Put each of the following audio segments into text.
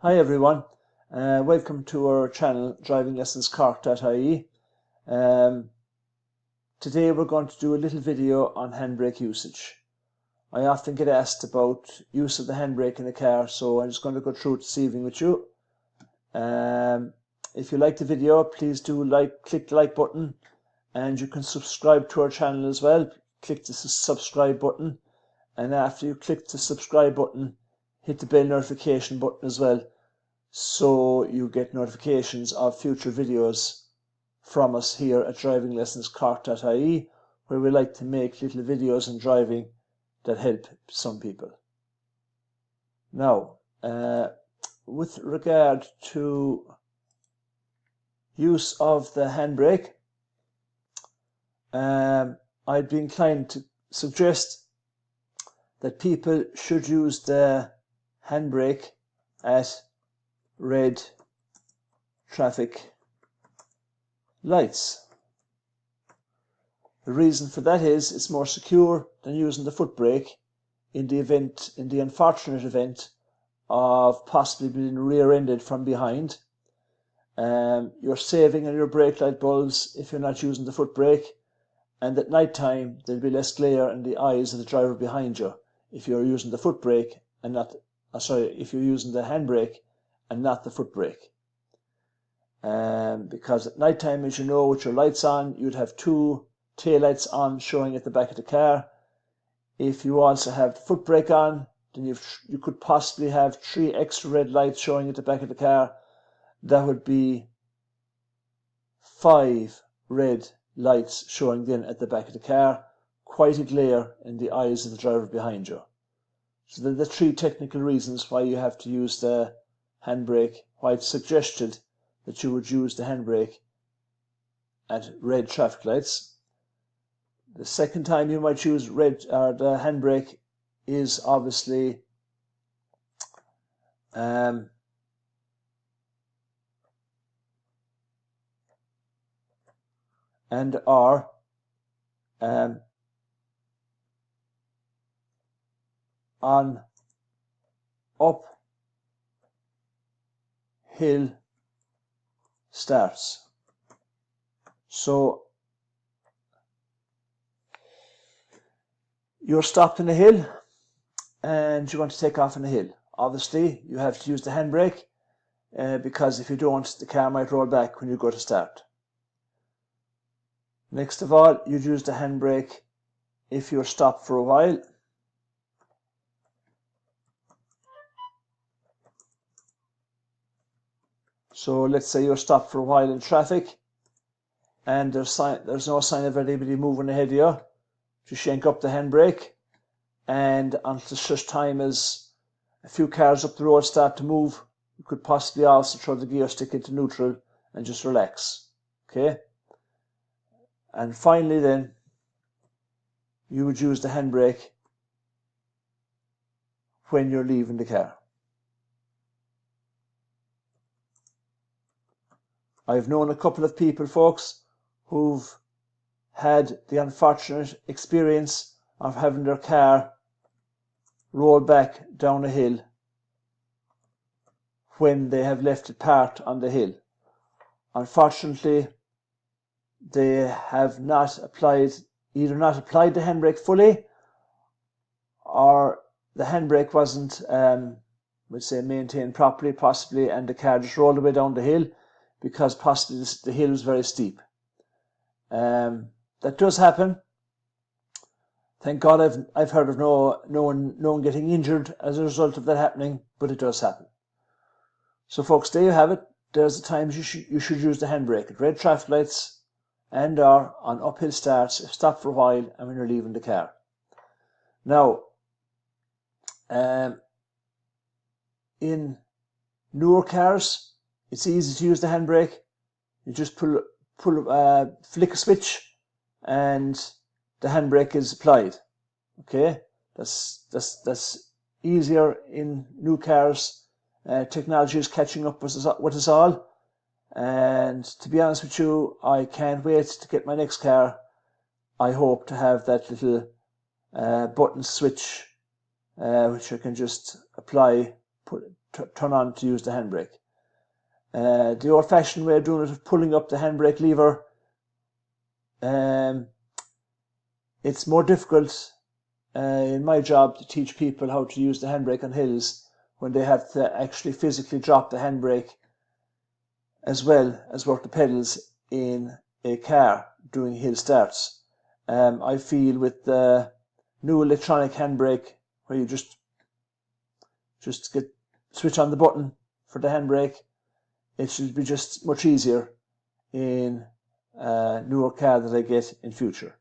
Hi everyone, welcome to our channel drivinglessonscork.ie. Today we're going to do a little video on handbrake usage. I often get asked about use of the handbrake in a car, so I'm just going to go through it this evening with you. If you like the video, please do click the like button, and you can subscribe to our channel as well. Click the subscribe button, and after you click the subscribe button, hit the bell notification button as well, so you get notifications of future videos from us here at drivinglessonscork.ie, where we like to make little videos on driving that help some people. Now, with regard to use of the handbrake, I'd be inclined to suggest that people should use the handbrake at red traffic lights. The reason for that is it's more secure than using the foot brake in the unfortunate event of possibly being rear-ended from behind. You're saving on your brake light bulbs if you're not using the foot brake, and at night time there'll be less glare in the eyes of the driver behind you if you're using the foot brake and not if you're using the handbrake and not the foot brake. Because at night time, as you know, with your lights on, you'd have two tail lights on showing at the back of the car. If you also have the foot brake on, then you could possibly have 3 extra red lights showing at the back of the car. That would be 5 red lights showing then at the back of the car. Quite a glare in the eyes of the driver behind you. So they're the 3 technical reasons why you have to use the handbrake, why it's suggested that you would use the handbrake at red traffic lights. The second time you might use the handbrake is obviously and or on uphill starts. So you're stopped in a hill and you want to take off on a hill. Obviously you have to use the handbrake because if you don't, the car might roll back when you go to start. Next of all, you'd use the handbrake if you're stopped for a while. So let's say you're stopped for a while in traffic and there's no sign of anybody moving ahead of you. Just yank up the handbrake, and until such time as a few cars up the road start to move, you could possibly also throw the gear stick into neutral and just relax. Okay? And finally then, you would use the handbrake when you're leaving the car. I've known a couple of people, folks, who've had the unfortunate experience of having their car roll back down a hill when they have left it parked on the hill. Unfortunately, they have either not applied the handbrake fully, or the handbrake wasn't maintained properly, possibly, and the car just rolled away down the hill because possibly the hill was very steep. That does happen. Thank God I've heard of no one getting injured as a result of that happening, but it does happen. So folks, there you have it. There's the times you should use the handbrake at red traffic lights and or on uphill starts if stopped for a while and when you're leaving the car. Now, in newer cars, it's easy to use the handbrake. You just flick a switch and the handbrake is applied. Okay, that's easier in new cars. Technology is catching up with us all, and to be honest with you, I can't wait to get my next car. I hope to have that little button switch which I can just turn on to use the handbrake. The old-fashioned way of doing it, of pulling up the handbrake lever, it's more difficult in my job to teach people how to use the handbrake on hills when they have to actually physically drop the handbrake as well as work the pedals in a car doing hill starts. I feel with the new electronic handbrake, where you just switch on the button for the handbrake, it should be just much easier in a newer car that I get in future.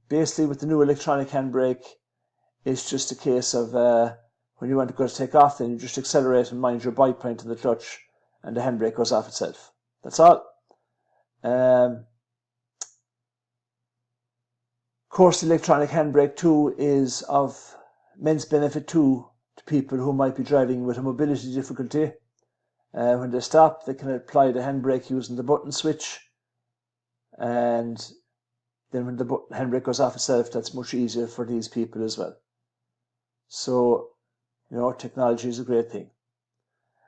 Basically with the new electronic handbrake, it's just a case of when you want to go to take off, then you just accelerate and mind your bike point to the clutch and the handbrake goes off itself. That's all. Of course, the electronic handbrake too is of immense benefit too to people who might be driving with a mobility difficulty. When they stop, they can apply the handbrake using the button switch, and then when the handbrake goes off itself, that's much easier for these people as well. So, technology is a great thing.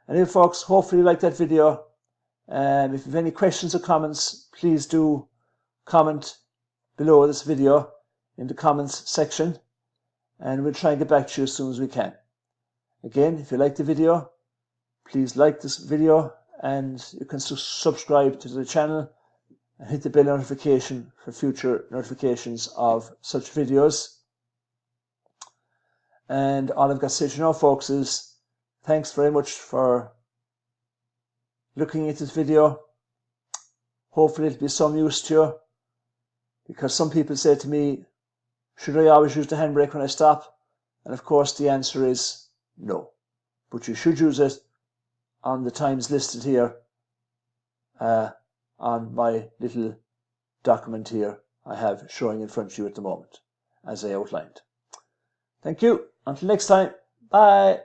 Anyway, folks, hopefully you liked that video. If you have any questions or comments, please do comment below this video in the comments section, and we'll try and get back to you as soon as we can. Again, if you like the video, please like this video, and you can subscribe to the channel and hit the bell notification for future notifications of such videos. And all I've got to say to you now, folks, is thanks very much for looking at this video. Hopefully it'll be some use to you, because some people say to me, should I always use the handbrake when I stop? And of course the answer is no. But you should use it on the times listed here on my little document here I have showing in front of you at the moment, as I outlined. Thank you. Until next time. Bye.